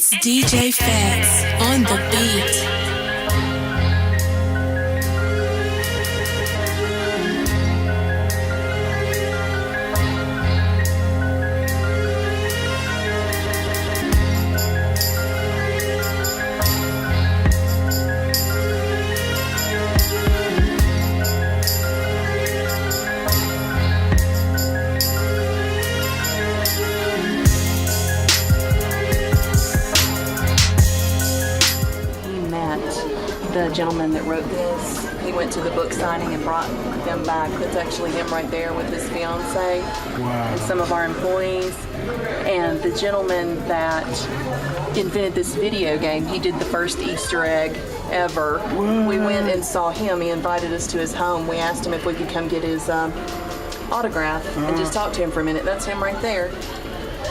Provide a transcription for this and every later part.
It's DJ FATZ on the beat. The gentleman that wrote this, he went to the book signing and brought them back. That's actually him right there with his fiance. Wow. And some of our employees. And the gentleman that invented this video game, he did the first Easter egg ever. Wow. We went and saw him. He invited us to his home. We asked him if we could come get his autograph and just talk to him for a minute. That's him right there.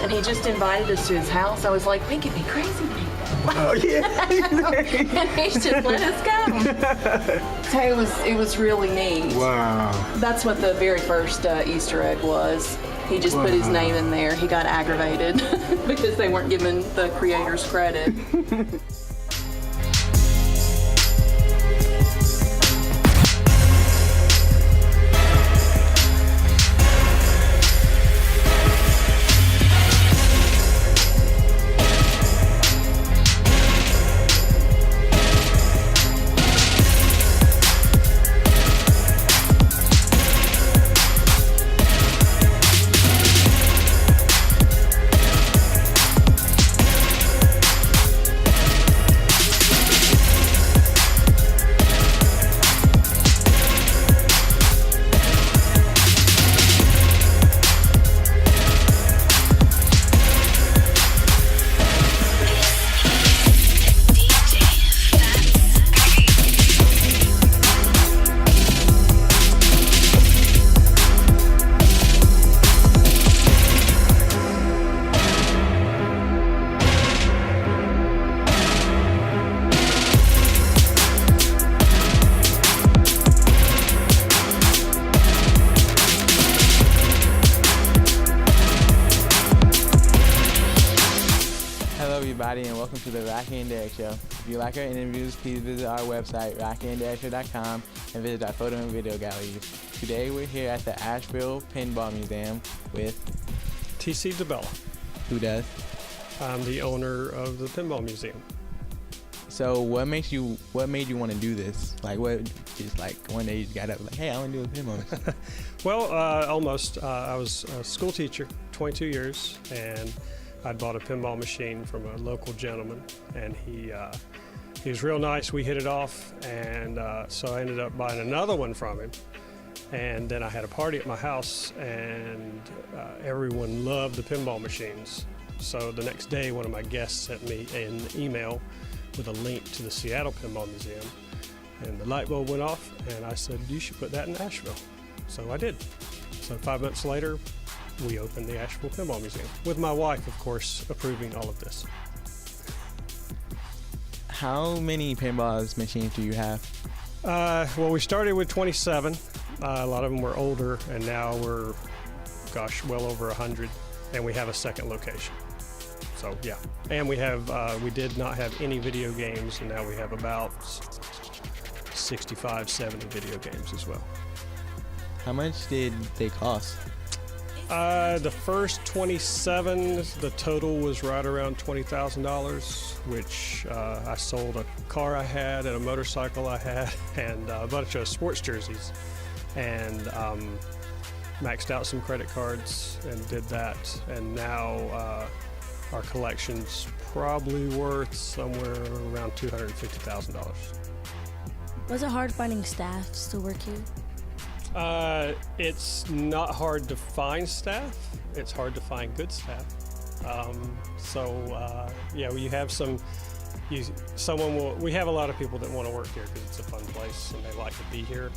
And he just invited us to his house. I was like, think it'd be crazy. Oh yeah. And he just let us go. So it was really neat. Wow. That's what the very first Easter egg was. He just put his name in there. He got aggravated because they weren't giving the creators credit. And welcome to the Rocky and Derrick Show. If you like our interviews, please visit our website, rockyandderrickshow.com, and visit our photo and video galleries. Today we're here at the Asheville Pinball Museum with DiBella. Who does? I'm the owner of the Pinball Museum. So what made you want to do this? Like what, just like one day you got up like, hey, I want to do a pinball museum. Well, almost. I was a school teacher, 22 years, and I'd bought a pinball machine from a local gentleman, and he was real nice. We hit it off, and so I ended up buying another one from him. And then I had a party at my house, and everyone loved the pinball machines. So the next day, one of my guests sent me an email with a link to the Seattle Pinball Museum, and the light bulb went off, and I said, you should put that in Asheville. So I did. So 5 months later, we opened the Asheville Pinball Museum, with my wife, of course, approving all of this. How many pinball machines do you have? Well, we started with 27. A lot of them were older, and now we're, well over 100, and we have a second location. So, yeah. And we did not have any video games, and now we have about 65, 70 video games as well. How much did they cost? The first 27, the total was right around $20,000, which I sold a car I had and a motorcycle I had and a bunch of sports jerseys, and maxed out some credit cards and did that. And now our collection's probably worth somewhere around $250,000. Was it hard finding staff to work here? It's not hard to find staff. It's hard to find good staff. Yeah, you have we have a lot of people that want to work here because it's a fun place and they like to be here.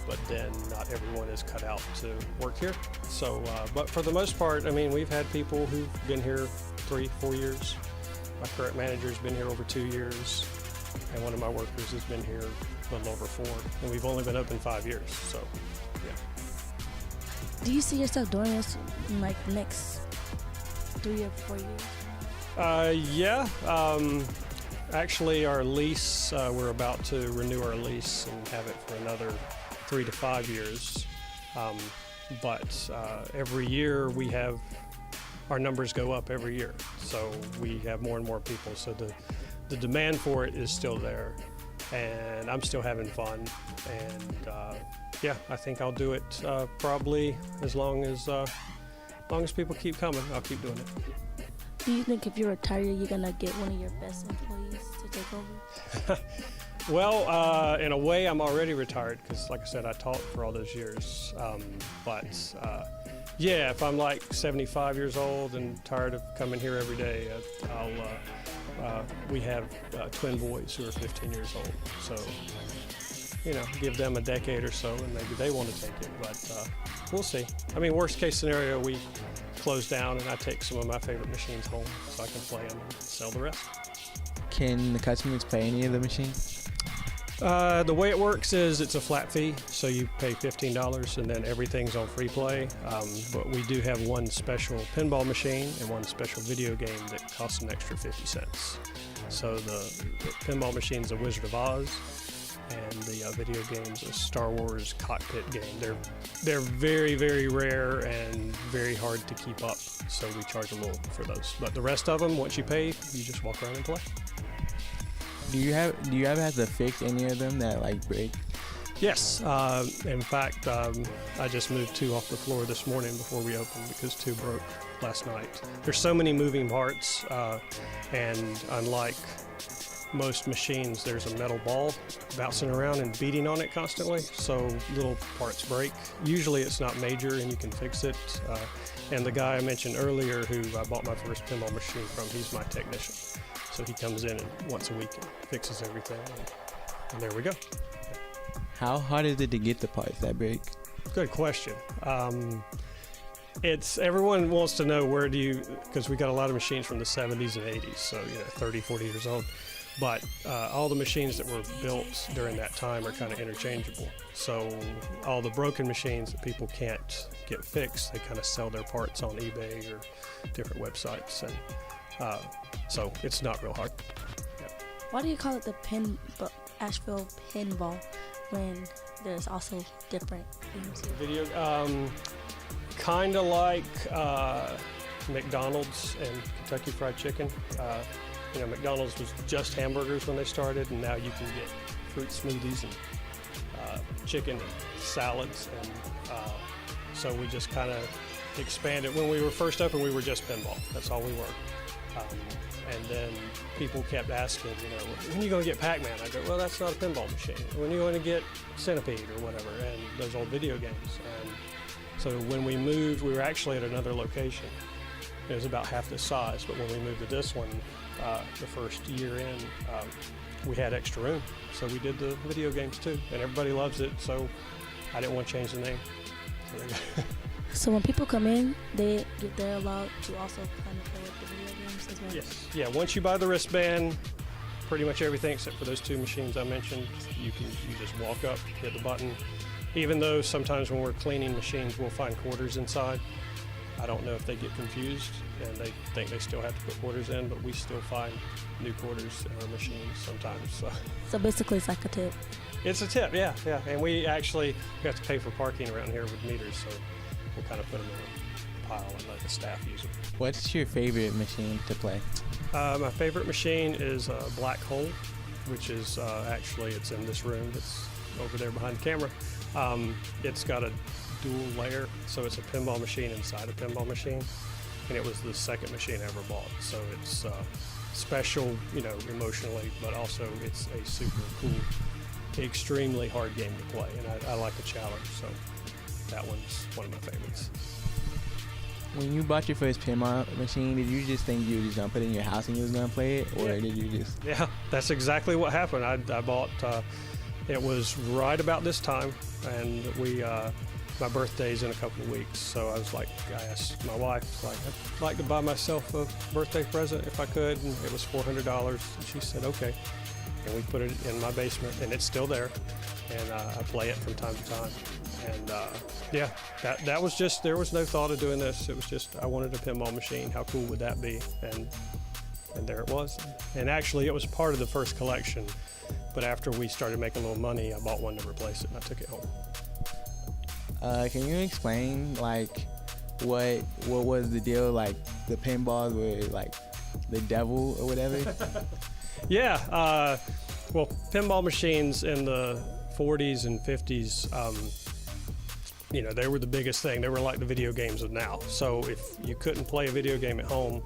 But then not everyone is cut out to work here. So, but for the most part, I mean, we've had people who've been here 3-4 years. My current manager's been here over 2 years, and one of my workers has been here a little over 4, and we've only been open 5 years, so, yeah. Do you see yourself doing this in like next 3 or 4 years? Yeah. Actually, our lease, we're about to renew our lease and have it for another 3 to 5 years. But every year we have, our numbers go up every year. So we have more and more people. So the demand for it is still there. And I'm still having fun. And yeah, I think I'll do it probably as long as people keep coming, I'll keep doing it. Do you think if you retire, you're gonna get one of your best employees to take over? Well, in a way, I'm already retired because, like I said, I taught for all those years. Yeah, if I'm like 75 years old and tired of coming here every day, we have twin boys who are 15 years old. So, you know, give them a decade or so and maybe they want to take it, but we'll see. I mean, worst case scenario, we close down and I take some of my favorite machines home so I can play them and sell the rest. Can the customers play any of the machines? The way it works is it's a flat fee, so you pay $15 and then everything's on free play. But we do have one special pinball machine and one special video game that costs an extra 50 cents. So the pinball machine's a Wizard of Oz, and the video game's a Star Wars cockpit game. They're very, very rare and very hard to keep up, so we charge a little for those. But the rest of them, once you pay, you just walk around and play. Do you ever have to fix any of them that like break? Yes. In fact, I just moved 2 off the floor this morning before we opened because 2 broke last night. There's so many moving parts, and unlike most machines, there's a metal ball bouncing around and beating on it constantly, so little parts break. Usually it's not major and you can fix it. And the guy I mentioned earlier who I bought my first pinball machine from, he's my technician. So he comes in and once a week and fixes everything, and there we go. How hard is it to get the parts that break? Good question. It's everyone wants to know where do you, because we got a lot of machines from the 70s and 80s, so 30, 40 years old. But all the machines that were built during that time are kind of interchangeable. So all the broken machines that people can't get fixed, they kind of sell their parts on eBay or different websites, and so it's not real hard. Yep. Why do you call it the Asheville Pinball when there's also different things? Video, kind of like McDonald's and Kentucky Fried Chicken. McDonald's was just hamburgers when they started, and now you can get fruit smoothies and chicken and salads, and so we just kind of expanded. When we were first open, we were just pinball. That's all we were. And then people kept asking, when are you going to get Pac-Man? I go, well, that's not a pinball machine. When are you going to get Centipede or whatever, and those old video games. And so when we moved, we were actually at another location. It was about half this size, but when we moved to this one, the first year in, we had extra room. So we did the video games too, and everybody loves it, so I didn't want to change the name. So there you go. So when people come in, they're allowed to also kind of play with the video games as well? Yes. Yeah, once you buy the wristband, pretty much everything except for those 2 machines I mentioned, you just walk up, hit the button. Even though sometimes when we're cleaning machines, we'll find quarters inside. I don't know if they get confused and they think they still have to put quarters in, but we still find new quarters in our machines sometimes. So basically it's like a tip? It's a tip, yeah. And we have to pay for parking around here with meters, so we'll kind of put them in a pile and let the staff use them. What's your favorite machine to play? My favorite machine is a Black Hole, which is actually, it's in this room. It's over there behind the camera. It's got a dual layer, so it's a pinball machine inside a pinball machine, and it was the second machine I ever bought. So it's special, emotionally, but also it's a super cool, extremely hard game to play, and I like the challenge, so that one's one of my favorites. When you bought your first pinball machine, did you just think you would just put it in your house and you was gonna play it, or did you just? Yeah, that's exactly what happened. I bought. It was right about this time, and my birthday's in a couple of weeks, so I asked my wife, I'd like to buy myself a birthday present if I could, and it was $400, and she said okay, and we put it in my basement, and it's still there, and I play it from time to time, and that was just, there was no thought of doing this. It was just, I wanted a pinball machine. How cool would that be? And And there it was. And actually, it was part of the first collection. But after we started making a little money, I bought one to replace it, and I took it home. Can you explain like what was the deal? Like the pinballs were like the devil or whatever? Yeah. Well, pinball machines in the 40s and 50s, you know, they were the biggest thing. They were like the video games of now. So if you couldn't play a video game at home,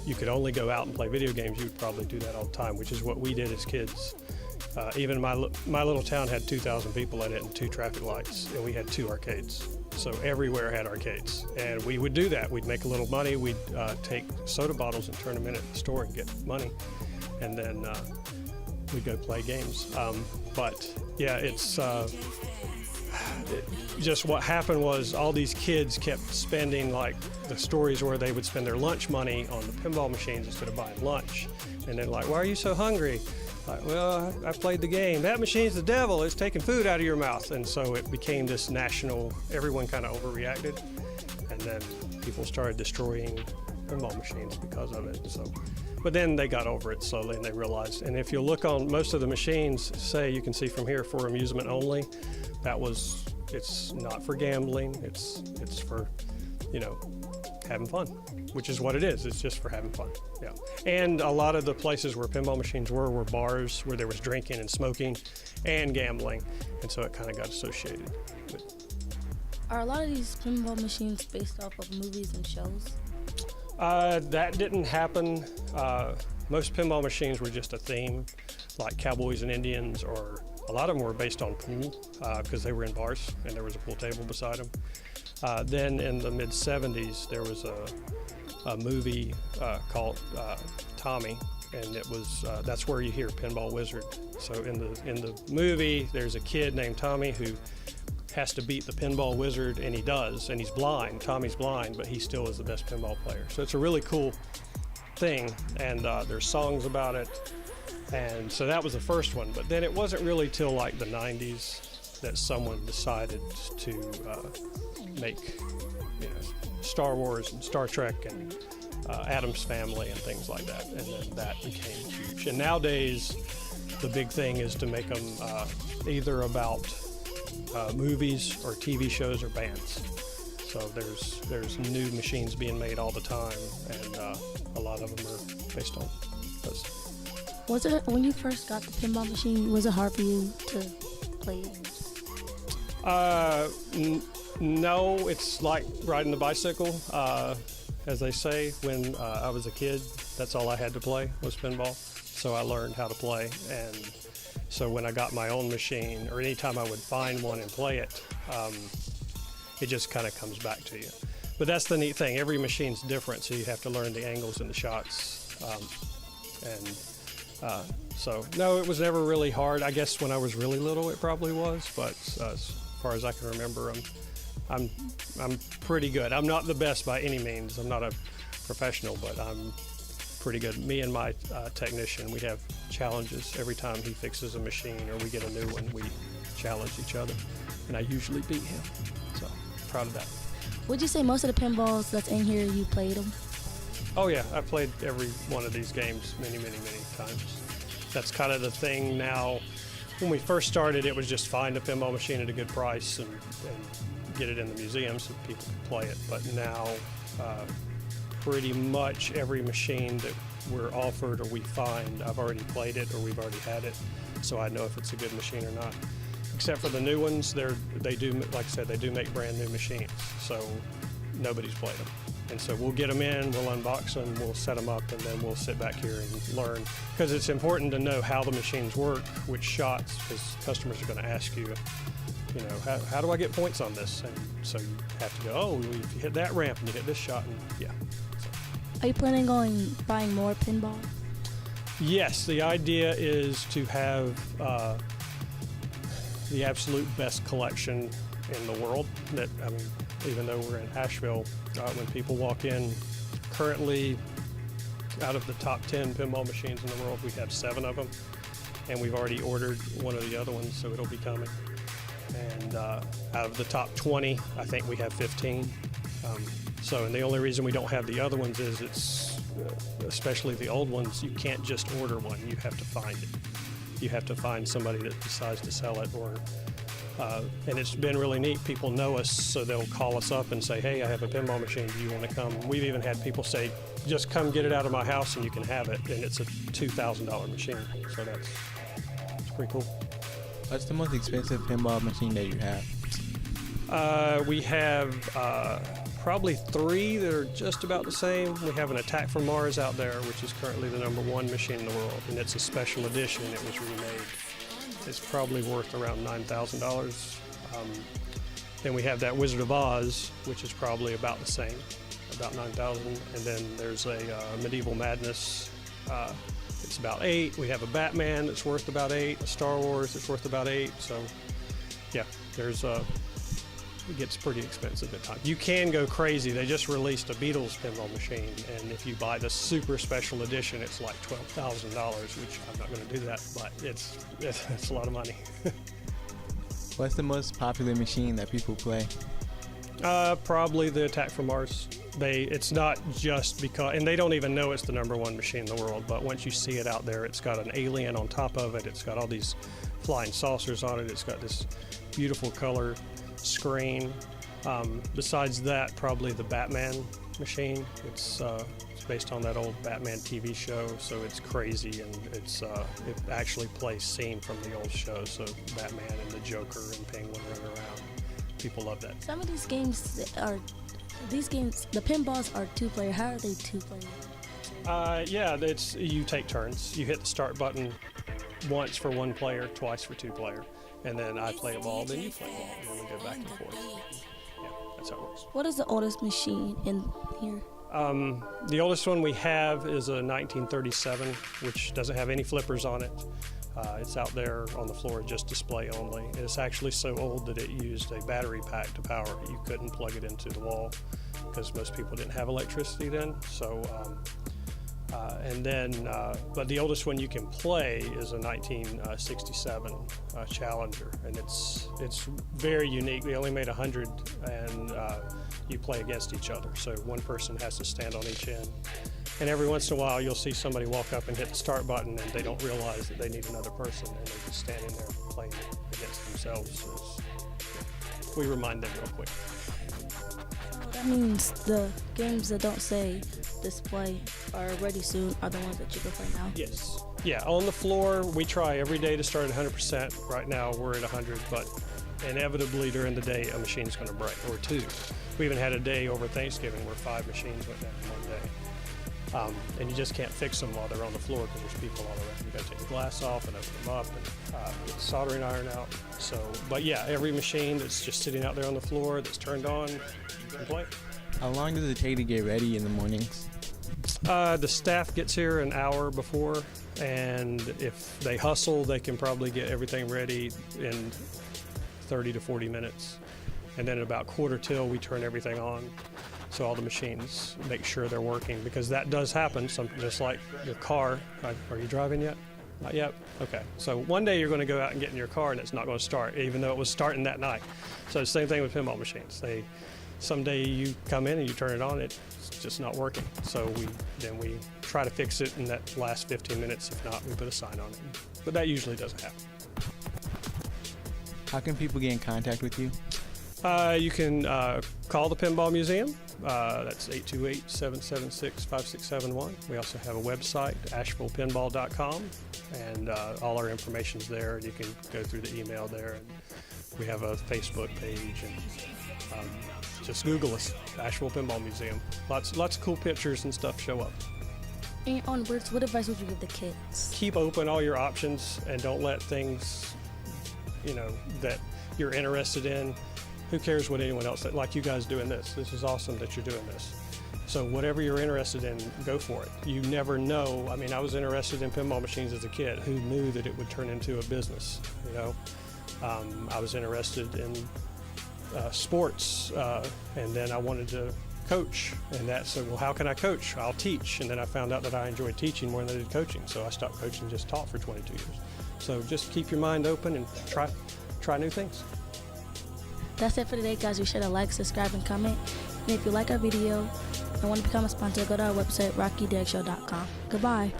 you could only go out and play video games. You would probably do that all the time, which is what we did as kids. Even my little town had 2,000 people in it and 2 traffic lights, and we had 2 arcades. So everywhere had arcades, and we would do that. We'd make a little money. We'd take soda bottles and turn them in at the store and get money, and then we'd go play games. But yeah, it's just what happened was all these kids kept spending, like the stories where they would spend their lunch money on the pinball machines instead of buying lunch, and then like, why are you so hungry? Like, well, I played the game. That machine's the devil. It's taking food out of your mouth. And so it became this national, everyone kind of overreacted. And then people started destroying pinball machines because of it. So, but then they got over it slowly and they realized. And if you look on most of the machines, say you can see from here for amusement only, it's not for gambling. It's for, you know, having fun, which is what it is. It's just for having fun. Yeah. And a lot of the places where pinball machines were bars where there was drinking and smoking and gambling, and so it kind of got associated with. Are a lot of these pinball machines based off of movies and shows? That didn't happen. Most pinball machines were just a theme, like Cowboys and Indians, or a lot of them were based on pool because they were in bars and there was a pool table beside them. Then in the mid-'70s, there was a movie called Tommy, and it was that's where you hear Pinball Wizard. So in the movie, there's a kid named Tommy who has to beat the Pinball Wizard, and he does, and he's blind. Tommy's blind, but he still is the best pinball player. So it's a really cool thing, and there's songs about it, and so that was the first one. But then it wasn't really till like the 90s that someone decided to make, you know, Star Wars and Star Trek and Addams Family and things like that, and then that became huge. And nowadays, the big thing is to make them either about movies or TV shows or bands. So there's new machines being made all the time, and a lot of them are based on those. Was it, when you first got the pinball machine, was it hard for you to play it? No, it's like riding the bicycle. As they say, when I was a kid, that's all I had to play was pinball. So I learned how to play. And so when I got my own machine, or anytime I would find one and play it, it just kind of comes back to you. But that's the neat thing. Every machine's different, so you have to learn the angles and the shots. So no, it was never really hard. I guess when I was really little, it probably was. But as far as I can remember, I'm pretty good. I'm not the best by any means. I'm not a professional, but I'm pretty good. Me and my technician, we have challenges every time he fixes a machine or we get a new one. We challenge each other, and I usually beat him. So proud of that. Would you say most of the pinballs that's in here, you played them? Oh yeah, I've played every one of these games many, many, many times. That's kind of the thing now. When we first started, it was just find a pinball machine at a good price and get it in the museum so people can play it. But now, pretty much every machine that we're offered or we find, I've already played it or we've already had it, so I know if it's a good machine or not. Except for the new ones, they do, like I said, they do make brand new machines, so nobody's played them. And so we'll get them in, we'll unbox them, we'll set them up, and then we'll sit back here and learn. Because it's important to know how the machines work, which shots, because customers are going to ask you, you know, how do I get points on this? And so you have to go, oh, if you hit that ramp and you hit this shot, and yeah. So. Are you planning on buying more pinball? Yes, the idea is to have the absolute best collection in the world. That, I mean, even though we're in Asheville, when people walk in, currently out of the top 10 pinball machines in the world, we have 7 of them, and we've already ordered one of the other ones, so it'll be coming. And out of the top 20, I think we have 15. And the only reason we don't have the other ones is especially the old ones, you can't just order one. You have to find it. You have to find somebody that decides to sell it, or and it's been really neat. People know us, so they'll call us up and say, hey, I have a pinball machine. Do you want to come? We've even had people say, just come get it out of my house and you can have it. And it's a $2,000 machine. So that's pretty cool. What's the most expensive pinball machine that you have? We have probably 3 that are just about the same. We have an Attack from Mars out there, which is currently the #1 machine in the world, and it's a special edition. It was remade. It's probably worth around $9,000. Then we have that Wizard of Oz, which is probably about the same, about $9,000. And then there's a Medieval Madness. It's about $8,000. We have a Batman that's worth about $8,000. A Star Wars that's worth about $8,000. So, yeah, it gets pretty expensive at times. You can go crazy. They just released a Beatles pinball machine, and if you buy the super special edition, it's like $12,000, which I'm not going to do that, but it's a lot of money. What's the most popular machine that people play? Probably the Attack from Mars. It's not just because, and they don't even know it's the #1 machine in the world, but once you see it out there, it's got an alien on top of it. It's got all these flying saucers on it. It's got this beautiful color screen. Besides that, probably the Batman machine. It's based on that old Batman TV show, so it's crazy, and it actually plays scene from the old show. So Batman and the Joker and Penguin running around. People love that. Some of these games, the pinballs are 2-player. How are they 2-player? Yeah, you take turns. You hit the start button once for 1 player, twice for 2 player. And then I play a ball, then you play a ball, and then we go back and forth. Yeah, that's how it works. What is the oldest machine in here? The oldest one we have is a 1937, which doesn't have any flippers on it. It's out there on the floor, just display only. And it's actually so old that it used a battery pack to power it. You couldn't plug it into the wall because most people didn't have electricity then. So, but the oldest one you can play is a 1967 Challenger, and it's very unique. We only made 100, and you play against each other. So one person has to stand on each end. And every once in a while, you'll see somebody walk up and hit the start button, and they don't realize that they need another person, and they're just standing there playing against themselves. We remind them real quick. That means the games that don't say display are ready soon are the ones that you can play now? Yes. Yeah, on the floor, we try every day to start at 100%. Right now, we're at 100, but inevitably during the day, a machine's going to break, or 2. We even had a day over Thanksgiving where 5 machines went down in one day. And you just can't fix them while they're on the floor because there's people all around. You got to take the glass off and open them up and get the soldering iron out. So, but yeah, every machine that's just sitting out there on the floor that's turned on, you can play. How long does it take to get ready in the mornings? The staff gets here an hour before, and if they hustle, they can probably get everything ready in 30 to 40 minutes. And then at about 1:45, we turn everything on. So all the machines, make sure they're working, because that does happen. Just like your car. Are you driving yet? Not yet? Okay. So one day you're going to go out and get in your car and it's not going to start, even though it was starting that night. So the same thing with pinball machines. Someday you come in and you turn it on, it's just not working. So we try to fix it in that last 15 minutes. If not, we put a sign on it. But that usually doesn't happen. How can people get in contact with you? You can call the Pinball Museum. That's 828-776-5671. We also have a website, AshevillePinball.com, and all our information's there. You can go through the email there. And we have a Facebook page, and just Google us, Asheville Pinball Museum. Lots of cool pictures and stuff show up. And onwards, what advice would you give the kids? Keep open all your options, and don't let things, that you're interested in. Who cares what anyone else said? Like you guys doing this. This is awesome that you're doing this. So whatever you're interested in, go for it. You never know. I mean, I was interested in pinball machines as a kid. Who knew that it would turn into a business? I was interested in sports, and then I wanted to coach. And so, well, how can I coach? I'll teach. And then I found out that I enjoyed teaching more than I did coaching. So I stopped coaching and just taught for 22 years. So just keep your mind open and try new things. That's it for today, guys. Be sure to like, subscribe, and comment. And if you like our video, and want to become a sponsor, go to our website, rockydagshow.com. Goodbye.